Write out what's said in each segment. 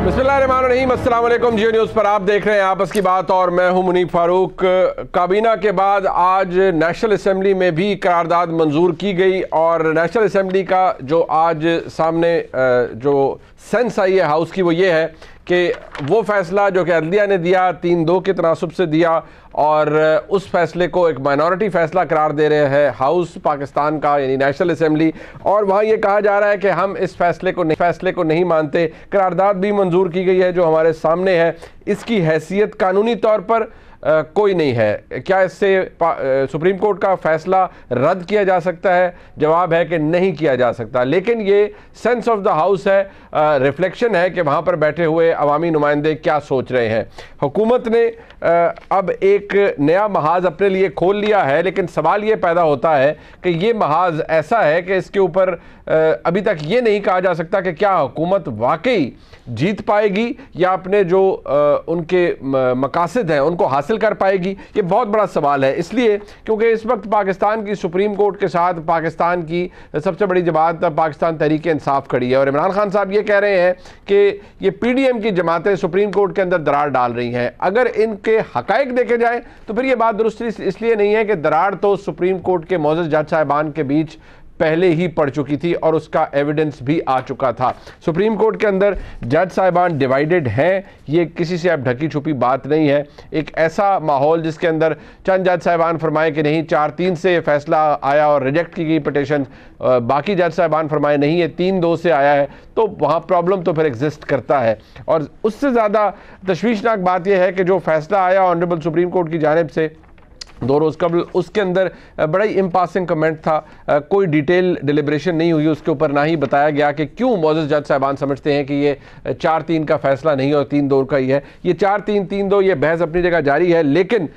बिस्मिल्लाहिर्रहमानिर्रहीम, अस्सलाम वालेकुम। जियो न्यूज़ पर आप देख रहे हैं आपस की बात और मैं हूं मुनीब फारूक। काबीना के बाद आज नेशनल असेंबली में भी करारदाद मंजूर की गई और नेशनल असेंबली का जो आज सामने जो सेंस आई है हाउस की वो ये है कि वो फैसला जो कि अदलिया ने दिया 3-2 के तनासुब से दिया और उस फैसले को एक माइनॉरिटी फैसला करार दे रहे हैं हाउस पाकिस्तान का यानी नेशनल असेंबली। और वहाँ ये कहा जा रहा है कि हम इस फैसले को नहीं मानते। करारदाद भी मंजूर की गई है जो हमारे सामने है, इसकी हैसियत कानूनी तौर पर कोई नहीं है। क्या इससे सुप्रीम कोर्ट का फैसला रद्द किया जा सकता है? जवाब है कि नहीं किया जा सकता। लेकिन ये सेंस ऑफ द हाउस है, रिफ्लेक्शन है कि वहाँ पर बैठे हुए अवामी नुमाइंदे क्या सोच रहे हैं। हुकूमत ने अब एक नया महाज अपने लिए खोल लिया है, लेकिन सवाल ये पैदा होता है कि ये महाज ऐसा है कि इसके ऊपर अभी तक ये नहीं कहा जा सकता कि क्या हुकूमत वाकई जीत पाएगी या अपने जो उनके मकासद हैं उनको हासिल कर पाएगी। ये बहुत बड़ा सवाल है, इसलिए क्योंकि इस वक्त पाकिस्तान की सुप्रीम कोर्ट के साथ पाकिस्तान की सबसे बड़ी जमात पाकिस्तान तहरीक इंसाफ खड़ी है और इमरान खान साहब ये कह रहे हैं कि ये PDM की जमातें सुप्रीम कोर्ट के अंदर दरार डाल रही हैं। अगर इनके हकायक देखे जाए तो फिर ये बात दुरुस्त इसलिए नहीं है कि दरार तो सुप्रीम कोर्ट के मौजूद जज साहिबान के बीच पहले ही पड़ चुकी थी और उसका एविडेंस भी आ चुका था। सुप्रीम कोर्ट के अंदर जज साहिबान डिवाइडेड हैं, ये किसी से अब ढकी छुपी बात नहीं है। एक ऐसा माहौल जिसके अंदर चंद जज साहिबान फरमाए कि नहीं 4-3 से फैसला आया और रिजेक्ट की गई पिटीशन, बाकी जज साहिबान फरमाए नहीं ये 3-2 से आया है, तो वहाँ प्रॉब्लम तो फिर एग्जिस्ट करता है। और उससे ज़्यादा तशवीशनाक बात यह है कि जो फैसला आया ऑनरेबल सुप्रीम कोर्ट की जानिब से 2 रोज़ कबल, उसके अंदर बड़ा ही इम्पासिंग कमेंट था, कोई डिटेल डिलिब्रेशन नहीं हुई उसके ऊपर, ना ही बताया गया कि क्यों मौजूद जज साहिबान समझते हैं कि ये 4-3 का फैसला नहीं और 3-2 का ही है। ये 4-3, 3-2 ये बहस अपनी जगह जारी है, लेकिन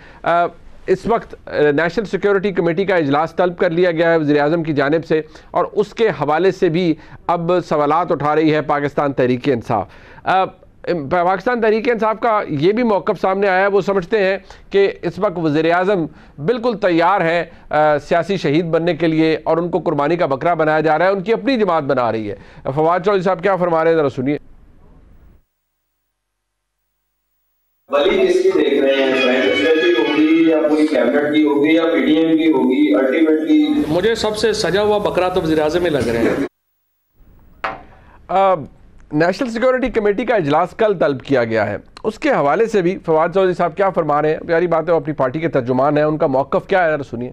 इस वक्त नेशनल सिक्योरिटी कमेटी का इजलास तलब कर लिया गया है वज़ीर आज़म की जानिब से और उसके हवाले से भी अब सवालात उठा रही है पाकिस्तान तहरीक इंसाफ। पाकिस्तान तहरीक इंसाफ का ये भी मौक़िफ़ सामने आया है, वो समझते हैं कि इस वक्त वज़ीर आज़म बिल्कुल तैयार है सियासी शहीद बनने के लिए और उनको कुर्बानी का बकरा बनाया जा रहा है, उनकी अपनी जमात बना रही है। फवाद चौधरी साहब क्या फरमा रहे हैं, ज़रा सुनिए। वली किसकी देख रहे हैं, होगी या कोई कैबिनेट की होगी या PDM की होगी? अल्टीमेटली मुझे सबसे सजा हुआ बकरा तो वज़ीर आज़म ही लग रहे हैं। नेशनल सिक्योरिटी कमेटी का इजलास कल तलब किया गया है, उसके हवाले से भी फवाद चौधरी साहब क्या फरमा रहे हैं। प्यारी बात है, वो अपनी पार्टी के तर्जुमान है, उनका मौक़िफ़ क्या है, सुनिए।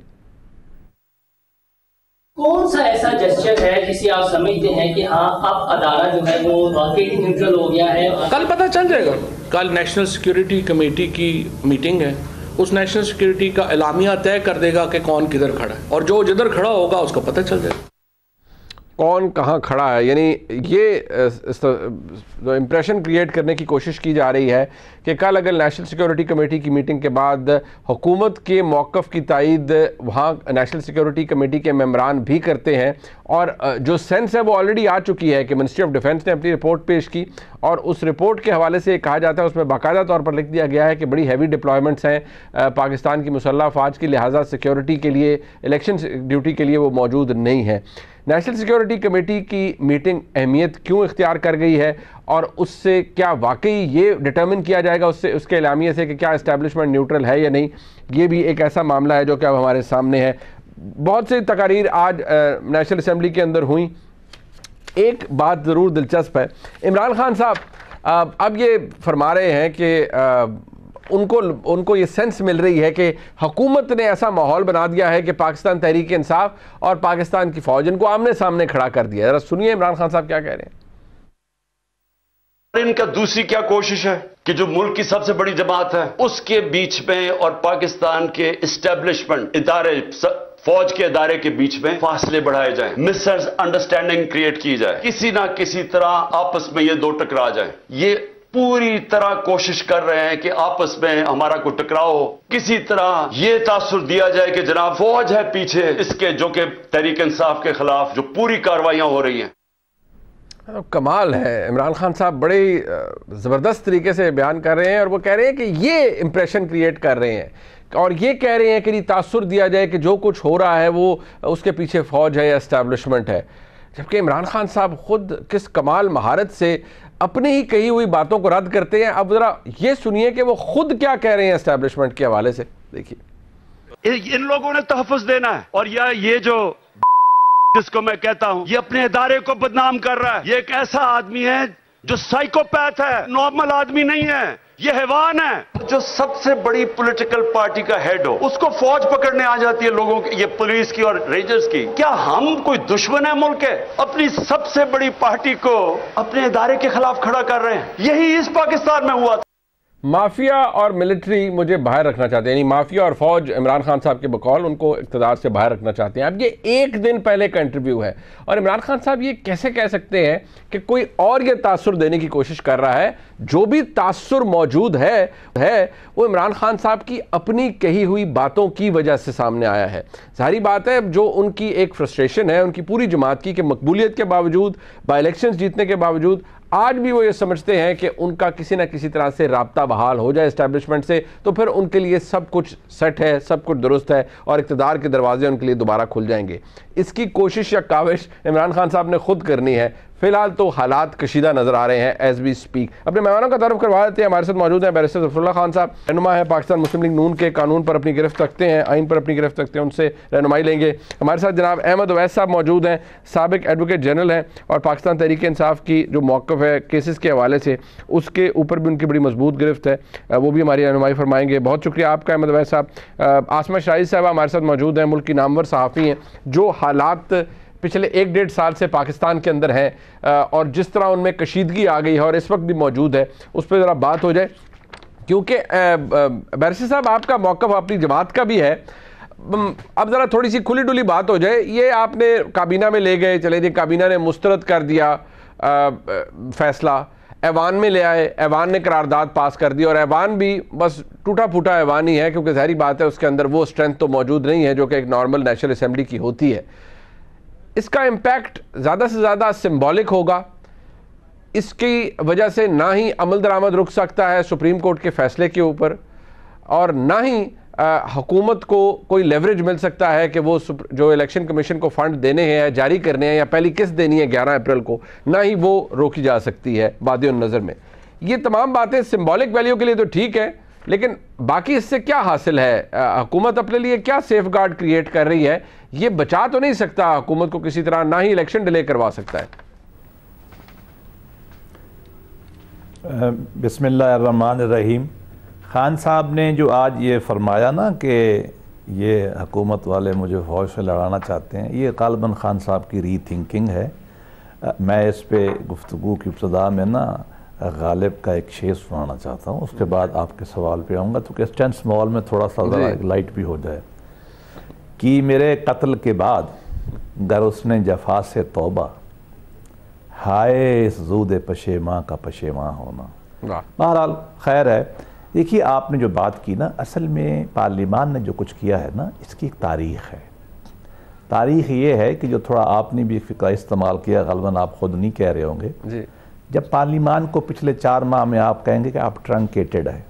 कौन सा ऐसा जेस्चर है जिसे आप समझते हैं कि हाँ अब अदारा जो है वो वाकई न्यूट्रल हो गया है? कल पता चल जाएगा। कल नेशनल सिक्योरिटी कमेटी की मीटिंग है, उस नेशनल सिक्योरिटी का एलामिया तय कर देगा कि कौन किधर खड़ा है और जो जिधर खड़ा होगा उसको पता चल जाएगा कौन कहाँ खड़ा है। यानी ये जो इम्प्रेशन क्रिएट करने की कोशिश की जा रही है कि कल अगर नेशनल सिक्योरिटी कमेटी की मीटिंग के बाद हुकूमत के मौक़िफ़ की तायीद वहाँ नेशनल सिक्योरिटी कमेटी के मेंबरान भी करते हैं और जो सेंस है वो ऑलरेडी आ चुकी है कि मिनिस्ट्री ऑफ डिफेंस ने अपनी रिपोर्ट पेश की और उस रिपोर्ट के हवाले से कहा जाता है, उसमें बाकायदा तौर पर लिख दिया गया है कि बड़ी हैवी डिप्लॉयमेंट्स हैं पाकिस्तान की मुसल्लह फ़ौज की, लिहाजा सिक्योरिटी के लिए, इलेक्शन ड्यूटी के लिए वो मौजूद नहीं है। नेशनल सिक्योरिटी कमेटी की मीटिंग अहमियत क्यों इख्तियार कर गई है और उससे क्या वाकई ये डिटर्मिन किया जाएगा उसके एलामिये से कि क्या इस्टेब्लिशमेंट न्यूट्रल है या नहीं, ये भी एक ऐसा मामला है जो कि अब हमारे सामने है। बहुत सी तकारीर आज नेशनल असम्बली के अंदर हुई। एक बात ज़रूर दिलचस्प है, इमरान खान साहब अब ये फरमा रहे हैं कि उनको ये सेंस मिल रही है कि हुकूमत ने ऐसा माहौल बना दिया है कि पाकिस्तान तहरीक इंसाफ और पाकिस्तान की फ़ौज इनको आमने सामने खड़ा कर दिया। जरा सुनिए इमरान खान साहब क्या कह रहे हैं। इनका दूसरी क्या कोशिश है कि जो मुल्क की सबसे बड़ी जमात है उसके बीच में और पाकिस्तान के इस्टेब्लिशमेंट इदारे, फौज के इदारे के बीच में फासले बढ़ाए जाएं, मिसअंडरस्टैंडिंग क्रिएट की जाए, किसी ना किसी तरह आपस में ये दो टकरा जाएं। ये पूरी तरह कोशिश कर रहे हैं कि आपस में हमारा कोई टकराव हो, किसी तरह ये तासुर दिया जाए कि जनाब फौज है पीछे इसके, जो कि तहरीक इंसाफ के खिलाफ जो पूरी कार्रवाइयां हो रही हैं। कमाल है, इमरान खान साहब बड़े ज़बरदस्त तरीके से बयान कर रहे हैं और वो कह रहे हैं कि ये इंप्रेशन क्रिएट कर रहे हैं और ये कह रहे हैं कि तासुर दिया जाए कि जो कुछ हो रहा है वो उसके पीछे फ़ौज है या इस्टेब्लिशमेंट है, जबकि इमरान खान साहब ख़ुद किस कमाल महारत से अपनी ही कही हुई बातों को रद्द करते हैं। अब जरा ये सुनिए कि वो खुद क्या कह रहे हैं एस्टैब्लिशमेंट के हवाले से। देखिए, इन लोगों ने तहफ़्फ़ुज़ देना है, और ये जो जिसको मैं कहता हूं, ये अपने इदारे को बदनाम कर रहा है। ये एक ऐसा आदमी है जो साइकोपैथ है, नॉर्मल आदमी नहीं है, ये हैवान है। जो सबसे बड़ी पॉलिटिकल पार्टी का हेड हो, उसको फौज पकड़ने आ जाती है लोगों की, ये पुलिस की और रेंजर्स की। क्या हम कोई दुश्मन है मुल्क के? अपनी सबसे बड़ी पार्टी को अपने इदारे के खिलाफ खड़ा कर रहे हैं। यही इस पाकिस्तान में हुआ था। माफिया और मिलिट्री मुझे बाहर रखना चाहते हैं, यानी माफिया और फौज इमरान खान साहब के बकौल उनको इक़्तिदार से बाहर रखना चाहते हैं। अब ये एक दिन पहले का इंटरव्यू है और इमरान खान साहब ये कैसे कह सकते हैं कि कोई और ये तासुर देने की कोशिश कर रहा है? जो भी तासुर मौजूद है वो इमरान खान साहब की अपनी कही हुई बातों की वजह से सामने आया है। सारी बात है, जो उनकी एक फ्रस्ट्रेशन है उनकी पूरी जमात की कि मकबूलियत के बावजूद, बाई इलेक्शंस जीतने के बावजूद आज भी वो ये समझते हैं कि उनका किसी ना किसी तरह से राब्ता बहाल हो जाए एस्टैब्लिशमेंट से, तो फिर उनके लिए सब कुछ सेट है, सब कुछ दुरुस्त है और इक़्तिदार के दरवाजे उनके लिए दोबारा खुल जाएंगे। इसकी कोशिश या काविश इमरान खान साहब ने खुद करनी है। फिलहाल तो हालात कशीदा नजर आ रहे हैं एज वी स्पीक। अपने मेहमानों का तारुफ करवा देते हैं। हमारे साथ मौजूद हैं बैरिस्टर ज़फ़रुल्लाह खान साहब, रहनुमा है पाकिस्तान मुस्लिम लीग नून के, कानून पर अपनी गिरफ्त रखते हैं, आइन पर अपनी गिरफ्त रखते हैं, उनसे रहनुमाई लेंगे। हमारे साथ जनाब अहमद अवैस साहब मौजूद हैं, साबिक एडवोकेट जनरल हैं और पाकिस्तान तहरीक इंसाफ की जो मौक़िफ़ है केसेस के हवाले से, उसके ऊपर भी उनकी बड़ी मजबूत गिरफ्त है, वो भी हमारी रहनुमाई फरमाएंगे। बहुत शुक्रिया आपका अहमद अवैस साहब। आसमा शाहिद साहब हमारे साथ मौजूद हैं, मुल्क की नामवर सहाफ़ी हैं, जो हालात पिछले 1-1.5 साल से पाकिस्तान के अंदर हैं और जिस तरह उनमें कशीदगी आ गई है और इस वक्त भी मौजूद है, उस पर ज़रा बात हो जाए। क्योंकि बैरिस्टर साहब आपका मौक़िफ़ अपनी जमात का भी है, अब ज़रा थोड़ी सी खुली डुली बात हो जाए। ये आपने काबीना में ले गए, चले जी काबीना ने मुस्तरद कर दिया फ़ैसला, ऐवान में ले आए, ऐवान ने करारदाद पास कर दी और ऐवान भी बस टूटा फूटा ऐवान ही है, क्योंकि ज़ाहिर बात है उसके अंदर वो स्ट्रेंथ तो मौजूद नहीं है जो कि एक नॉर्मल नेशनल असम्बली की होती है। इसका इम्पैक्ट ज़्यादा से ज़्यादा सिंबॉलिक होगा। इसकी वजह से ना ही अमल दरामद रुक सकता है सुप्रीम कोर्ट के फ़ैसले के ऊपर, और ना ही हुकूमत को कोई लेवरेज मिल सकता है कि वो जो इलेक्शन कमीशन को फ़ंड देने हैं, जारी करने हैं या पहली किस्त देनी है 11 अप्रैल को, ना ही वो रोकी जा सकती है वादियुन नज़र में। ये तमाम बातें सिंबॉलिक वैल्यू के लिए तो ठीक है, लेकिन बाकी इससे क्या हासिल है? हुकूमत अपने लिए क्या सेफ गार्ड क्रिएट कर रही है? ये बचा तो नहीं सकता हुकूमत को किसी तरह, ना ही इलेक्शन डिले करवा सकता है। बिस्मिल्लाहिर्रहमानिर्रहीम। खान साहब ने जो आज ये फरमाया ना कि ये हुकूमत वाले मुझे फ़ौज से लड़ाना चाहते हैं, ये ग़ालिबन खान साहब की री थिंकिंग है। मैं इस पे गुफ्तगू की इब्तिदा में ना गालिब का एक शेर सुनाना चाहता हूँ, उसके बाद आपके सवाल पे आऊँगा, तो कि टेंस माहौल में थोड़ा सा लाइट भी हो जाए। कि मेरे कत्ल के बाद गर उसने जफा से तौबा, हाय इस ज़ूद पशेमा का पशेमा होना। बहरहाल खैर है। देखिए, आपने जो बात की ना, असल में पार्लिमान ने जो कुछ किया है ना, इसकी एक तारीख़ है। तारीख़ ये है कि जो थोड़ा आपने भी फ़िक्र इस्तेमाल किया, ग़ालिबन आप ख़ुद नहीं कह रहे होंगे जी। जब पार्लिमान को पिछले 4 माह में आप कहेंगे कि आप ट्रंकेटेड है,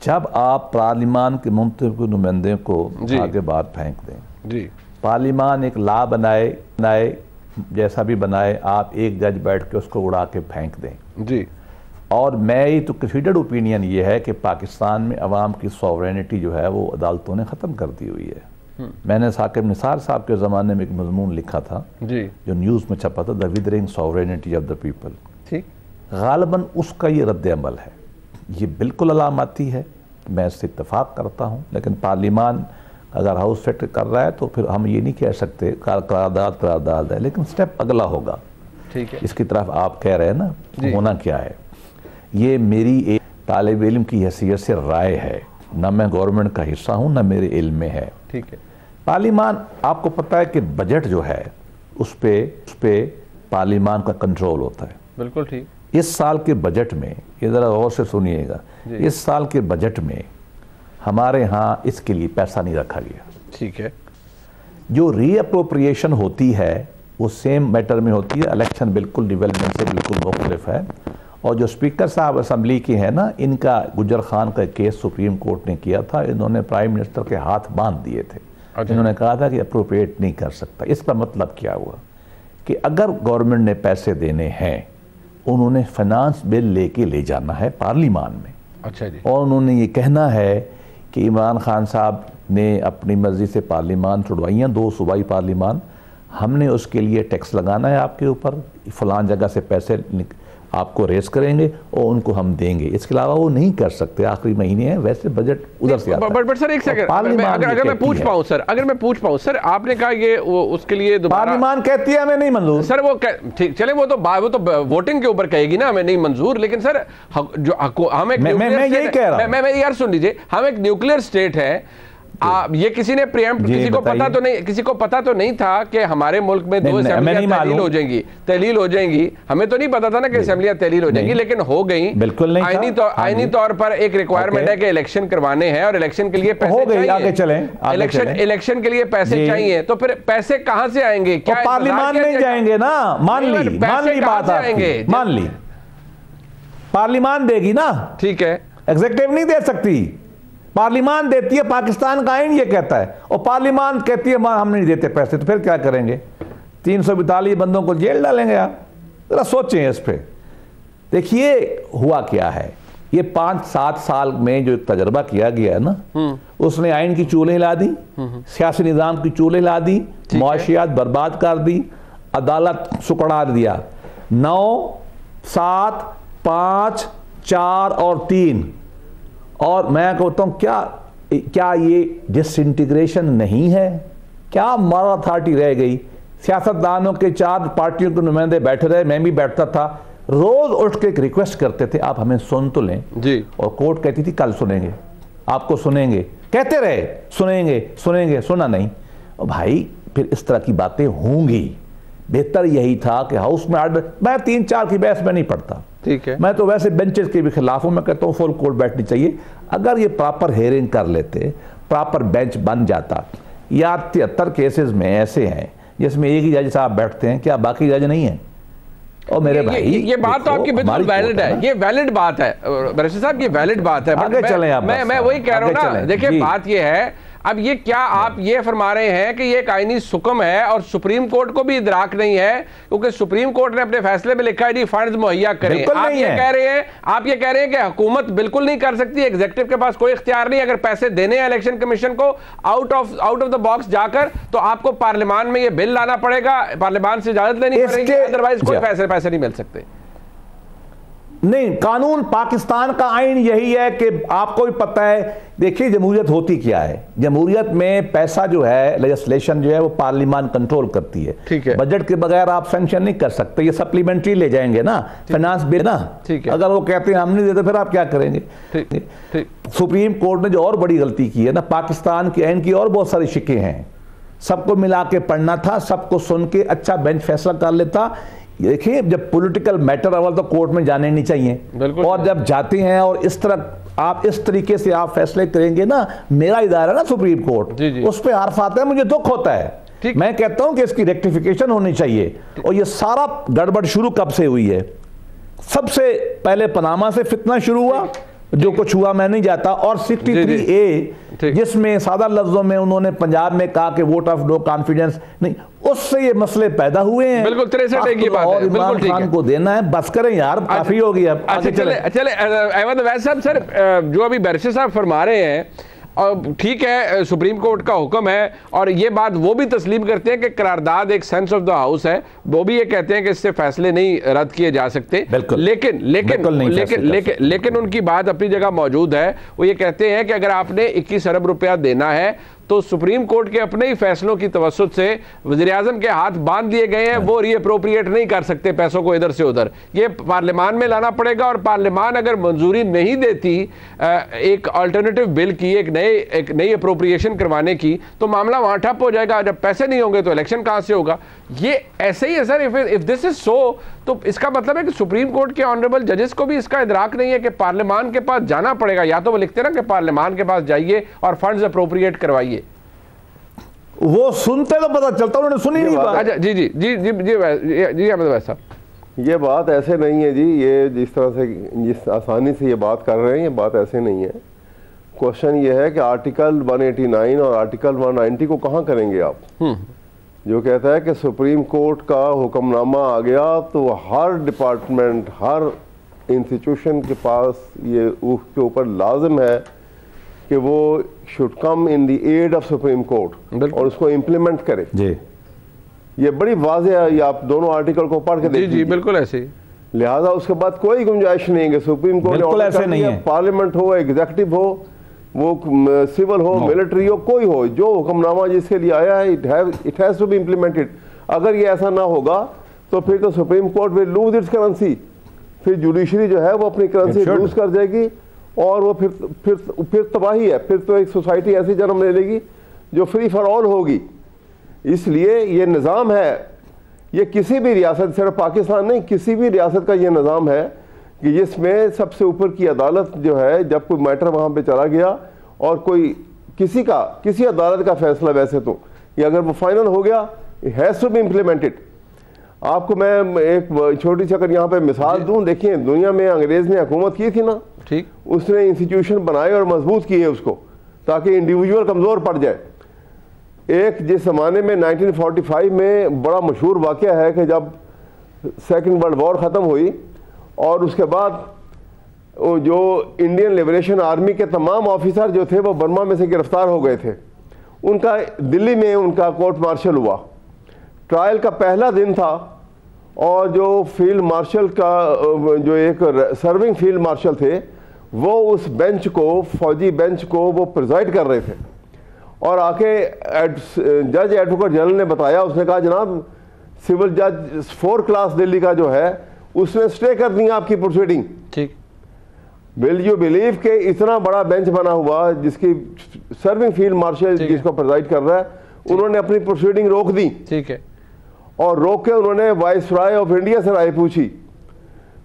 जब आप पार्लिमान के मुंतखब नुमाइंदे को आगे बाहर फेंक दें जी, पार्लिमान एक ला बनाए जैसा भी बनाए, आप एक जज बैठ के उसको उड़ा के फेंक दें जी। और मेरी तो कंसीडर्ड ओपिनियन ये है कि पाकिस्तान में अवाम की सॉवरेनिटी जो है वो अदालतों ने ख़त्म कर दी हुई है। मैंने साकिब निसार साहब के ज़माने में एक मजमून लिखा था जी, जो न्यूज़ में छपा था, the withering sovereignty of the people. ठीक, ग़ालिबन उसका ये रद्द अमल है। ये बिल्कुल अलामती है, मैं इससे इत्तफ़ाक़ करता हूँ, लेकिन पार्लिमान अगर हाउस सेट कर रहा है तो फिर हम ये नहीं कह सकते करारदाद है, लेकिन स्टेप अगला होगा। ठीक है, इसकी तरफ आप कह रहे हैं ना, होना क्या है? ये मेरी एक तालिब इल्म की हैसियत से राय है, ना मैं गवर्नमेंट का हिस्सा हूँ, ना मेरे इल्म में है। ठीक है, पार्लिमान, आपको पता है कि बजट जो है उस पे पार्लिमान का कंट्रोल होता है। बिल्कुल ठीक। इस साल के बजट में, ये ज़रा गौर से सुनिएगा, इस साल के बजट में हमारे यहाँ इसके लिए पैसा नहीं रखा गया। ठीक है, जो रीअप्रोप्रिएशन होती है वो सेम मैटर में होती है, इलेक्शन बिल्कुल डेवलपमेंट से बिल्कुल मुख्तलिफ है। और जो स्पीकर साहब असम्बली के हैं ना, इनका गुजर खान का केस सुप्रीम कोर्ट ने किया था, इन्होंने प्राइम मिनिस्टर के हाथ बांध दिए थे। इन्होंने कहा था कि अप्रोप्रिएट नहीं कर सकता। इसका मतलब क्या हुआ? कि अगर गवर्नमेंट ने पैसे देने हैं, उन्होंने फाइनेंस बिल लेके ले जाना है पार्लियामान में। अच्छा जी। और उन्होंने ये कहना है कि इमरान खान साहब ने अपनी मर्जी से पार्लियामान छुड़वाई हैं, 2 सूबाई पार्लियामान, हमने उसके लिए टैक्स लगाना है आपके ऊपर, फलान जगह से पैसे आपको रेस करेंगे और उनको हम देंगे। इसके अलावा वो नहीं कर सकते, आखिरी महीने हैं, वैसे बजट उधर से आता है। बट सर एक सेकंड, अगर मैं पूछ पाऊं सर, सर आपने कहा ये उसके लिए पार्लियामान कहती है हमें नहीं मंजूर। सर वो ठीक चले, वो तो वोटिंग के ऊपर कहेगी ना हमें नहीं मंजूर, लेकिन सर जो हम एक मैं यार सुन लीजिए, हम एक न्यूक्लियर स्टेट है। ये किसी ने प्रियम्प्ट, किसी को पता तो नहीं था कि हमारे मुल्क में 2 असेंबलियां तहलील हो जाएंगी। हमें तो नहीं पता था ना कि असेंबलियां तहलील हो जाएंगी, लेकिन हो गई। बिल्कुल नहीं। आईनी तौर पर एक रिक्वायरमेंट है कि इलेक्शन करवाने हैं और इलेक्शन के लिए पैसे चाहिए। इलेक्शन के लिए पैसे चाहिए, तो फिर पैसे कहां से आएंगे? क्या पार्लियामान में जाएंगे ना? मान ली बात आएंगे, मान ली पार्लियामान देगी ना, ठीक है, एग्जीक्यूटिव नहीं दे सकती, पार्लियामान देती है। पाकिस्तान का आईन ये कहता है, और पार्लियामान कहती है हम नहीं देते पैसे, तो फिर क्या करेंगे? 342 बंदों को जेल डालेंगे आप? जरा सोचें इस पे। देखिए हुआ क्या है, ये 5-7 साल में जो तजर्बा किया गया है ना, उसने आइन की चूल्हे हिला दी, सियासी निज़ाम की चूल्हे हिला दी, मुआशियात बर्बाद कर दी, अदालत सुकड़ा दिया। 9, 7, 5, 4 और 3। और मैं कहता हूं क्या ये डिसइंटीग्रेशन नहीं है? क्या मॉरल अथॉरिटी रह गई? सियासतदानों के 4 पार्टियों के नुमाइंदे बैठे रहे, मैं भी बैठता था, रोज उठ के एक रिक्वेस्ट करते थे आप हमें सुन तो लें जी, और कोर्ट कहती थी कल सुनेंगे, आपको सुनेंगे, कहते रहे सुनेंगे, सुना नहीं। और भाई फिर इस तरह की बातें होंगी। बेहतर यही था कि हाउस में मैं 3-4 की बहस में नहीं पढ़ता, ठीक है, मैं तो वैसे बेंचेस के भी खिलाफ हूं। मैं कहता हूं फुल कोर्ट बैठनी चाहिए। अगर ये प्रॉपर हेयरिंग कर लेते, प्रॉपर बेंच बन जाता। या 73 केसेस में ऐसे हैं जिसमें एक ही जज साहब बैठते हैं, क्या बाकी जज नहीं है? और मेरे भाई ये बात तो आपकी बिल्कुल वैलिड है, ये वैलिड बात है बैरिस्टर साहब, ये वैलिड बात है। आगे चलें आप। मैं वही कह रहा हूं ना, देखिए बात ये है, अब ये क्या आप ये फरमा रहे हैं कि ये एक आईनी सुकम है और सुप्रीम कोर्ट को भी इदराक नहीं है, क्योंकि सुप्रीम कोर्ट ने अपने फैसले में लिखा है जी फंड्स मुहैया करें। आप ये कह रहे हैं कि हुकूमत बिल्कुल नहीं कर सकती, एग्जीक्यूटिव के पास कोई इख्तियार नहीं। अगर पैसे देने हैं इलेक्शन कमीशन को आउट ऑफ द बॉक्स जाकर, तो आपको पार्लियामान में ये बिल लाना पड़ेगा, पार्लियामान से इजाजत लेनी पड़ेगी, अदरवाइज कोई पैसे नहीं मिल सकते। नहीं, कानून पाकिस्तान का आइन यही है कि आपको भी पता है। देखिए जमहूरियत होती क्या है, जमहूरियत में पैसा जो है, लेजिस्लेशन जो है वो पार्लियामान कंट्रोल करती है, ठीक है। बजट के बगैर आप सैंक्शन नहीं कर सकते, ये सप्लीमेंट्री ले जाएंगे ना, फाइनेंस बिल ना, ठीक है। अगर वो कहते हैं हम नहीं देते, फिर आप क्या करेंगे? ठीक। सुप्रीम कोर्ट ने जो और बड़ी गलती की है ना, पाकिस्तान के आइन की और बहुत सारी शिकें हैं, सबको मिला के पढ़ना था, सबको सुन के अच्छा बेंच फैसला कर लेता। देखिए जब पॉलिटिकल मैटर अवल तो कोर्ट में जाने नहीं चाहिए, और जब जाते हैं और इस तरह आप इस तरीके से आप फैसले करेंगे ना, मेरा इदारा ना सुप्रीम कोर्ट, उस पर हर्फ आता है, मुझे दुख होता है। मैं कहता हूं कि इसकी रेक्टिफिकेशन होनी चाहिए। और ये सारा गड़बड़ शुरू कब से हुई है? सबसे पहले पनामा से फितना शुरू हुआ, जो कुछ हुआ मैं नहीं जाता, और 63A जिसमें सादा लफ्जों में उन्होंने पंजाब में कहा कि वोट ऑफ नो कॉन्फिडेंस नहीं, उससे ये मसले पैदा हुए हैं। बिल्कुल 63 की बात है, इमरान खान को देना है, बस करें यार, काफी हो गया। चले अहमद अवैस साहब, सर जो अभी बैरिस्टर साहब फरमा रहे हैं, और ठीक है सुप्रीम कोर्ट का हुक्म है, और ये बात वो भी तस्लीम करते हैं कि करारदाद एक सेंस ऑफ द हाउस है, वो भी ये कहते हैं कि इससे फैसले नहीं रद्द किए जा सकते। लेकिन उनकी बात अपनी जगह मौजूद है। वो ये कहते हैं कि अगर आपने 21 अरब रुपया देना है, तो सुप्रीम कोर्ट के अपने ही फैसलों की तवस्सुत से वज़ीर-ए-आज़म के हाथ बांध दिए गए हैं, वो रीअप्रोप्रिएट नहीं कर सकते पैसों को इधर से उधर, ये पार्लियामान में लाना पड़ेगा। और पार्लियामान अगर मंजूरी नहीं देती एक अल्टरनेटिव बिल की, एक नई अप्रोप्रिएशन करवाने की, तो मामला वहां ठप हो जाएगा। जब पैसे नहीं होंगे तो इलेक्शन कहां से होगा? ये ऐसे ही है sir. If this is so, तो इसका मतलब है कि सुप्रीम कोर्ट के ऑनरेबल जजेस को भी इसका इदराक नहीं है कि पार्लियामान के पास जाना पड़ेगा। या तो वो लिखते ना कि पार्लियामान के पास जाइए और फंड्स अप्रोप्रिएट करवाइए, वो सुनते तो पता चलता, उन्होंने सुनी नहीं बात। अच्छा जी जी जी जी जी जी अहमद अवैस साहब, ये बात ऐसे नहीं है जी, ये जिस तरह से जिस आसानी से ये बात कर रहे हैं, ये बात ऐसे नहीं है। क्वेश्चन ये है कि आर्टिकल 189 और आर्टिकल 190 को कहाँ करेंगे आप? जो कहता है कि सुप्रीम कोर्ट का हुक्मनामा आ गया तो हर डिपार्टमेंट, हर इंस्टीट्यूशन के पास ये उसके ऊपर लाजिम है कि वो should come in the aid of supreme court और उसको इम्प्लीमेंट करे जी। ये बड़ी वाज़ेह है, ये आप दोनों आर्टिकल को पढ़ के देखिए। जी बिल्कुल ऐसे ही। लिहाजा उसके बाद कोई गुंजाइश नहीं है कि सुप्रीम कोर्ट ने ऑर्डर कर दिया, पार्लियामेंट हो, एग्जीक्यूटिव हो, वो सिविल हो, मिलिट्री हो, कोई हो, जो हुक्मनामा जिसके लिए आया है it has to be implemented. अगर ये ऐसा ना होगा तो फिर तो supreme court will lose its currency, फिर जुडिशरी जो है वो अपनी करेंसी लूज कर जाएगी और वो फिर तबाही है। फिर तो एक सोसाइटी ऐसी जन्म ले लेगी जो फ्री फॉर ऑल होगी। इसलिए ये निज़ाम है, ये किसी भी रियासत, सिर्फ पाकिस्तान नहीं, किसी भी रियासत का ये निज़ाम है कि जिसमें सबसे ऊपर की अदालत जो है, जब कोई मैटर वहाँ पे चला गया और कोई किसी अदालत का फैसला वैसे तो ये अगर वो फाइनल हो गया, it has to be implemented. आपको मैं एक छोटी सी अगर यहाँ पे मिसाल दूँ, देखिए दुनिया में अंग्रेज़ ने हुकूमत की थी ना, ठीक, उसने इंस्टीट्यूशन बनाए और मजबूत किए उसको ताकि इंडिविजुअल कमज़ोर पड़ जाए। एक जिस ज़माने में 1945 में बड़ा मशहूर वाक़या है कि जब सेकंड वर्ल्ड वॉर ख़त्म हुई और उसके बाद जो इंडियन लिबरेशन आर्मी के तमाम ऑफिसर जो थे वो बर्मा में से गिरफ्तार हो गए थे। उनका दिल्ली में उनका कोर्ट मार्शल हुआ, ट्रायल का पहला दिन था और जो फील्ड मार्शल का जो एक सर्विंग फील्ड मार्शल थे वो उस बेंच को, फौजी बेंच को वो प्रिजाइड कर रहे थे और आके जज एडवोकेट जनरल ने बताया, उसने कहा जनाब सिविल जज 4 क्लास दिल्ली का जो है उसने स्टे कर दी आपकी प्रोसीडिंग। ठीक, विल यू बिलीव के इतना बड़ा बेंच बना हुआ जिसकी सर्विंग फील्ड मार्शल जिसको प्रिजाइड कर रहा है, उन्होंने अपनी प्रोसीडिंग रोक दी। ठीक है, और रोक के उन्होंने वाइसराय ऑफ इंडिया से राय पूछी।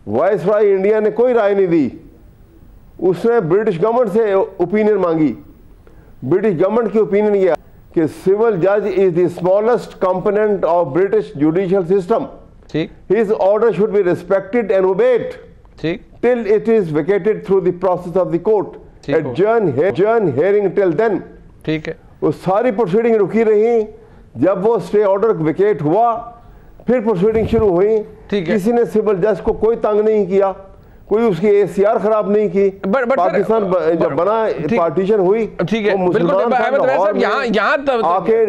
वाइसराय इंडिया ने कोई राय नहीं दी, उसने ब्रिटिश गवर्नमेंट से ओपिनियन मांगी। ब्रिटिश गवर्नमेंट की ओपिनियन यह कि सिविल जज is the smallest component of British judicial system, his order should be respected and obeyed till it is vacated through the process of the court, adjourn hearing till then। ठीक है, वो सारी proceeding रुकी रही, जब वो stay order vacate हुआ फिर प्रोसीडिंग शुरू हुई। किसी ने सिविल जज को कोई तंग नहीं किया, कोई उसकी ACR खराब नहीं की। पाकिस्तान जब बना, पार्टीशन हुई, ठीक है, बिल्कुल। यहाँ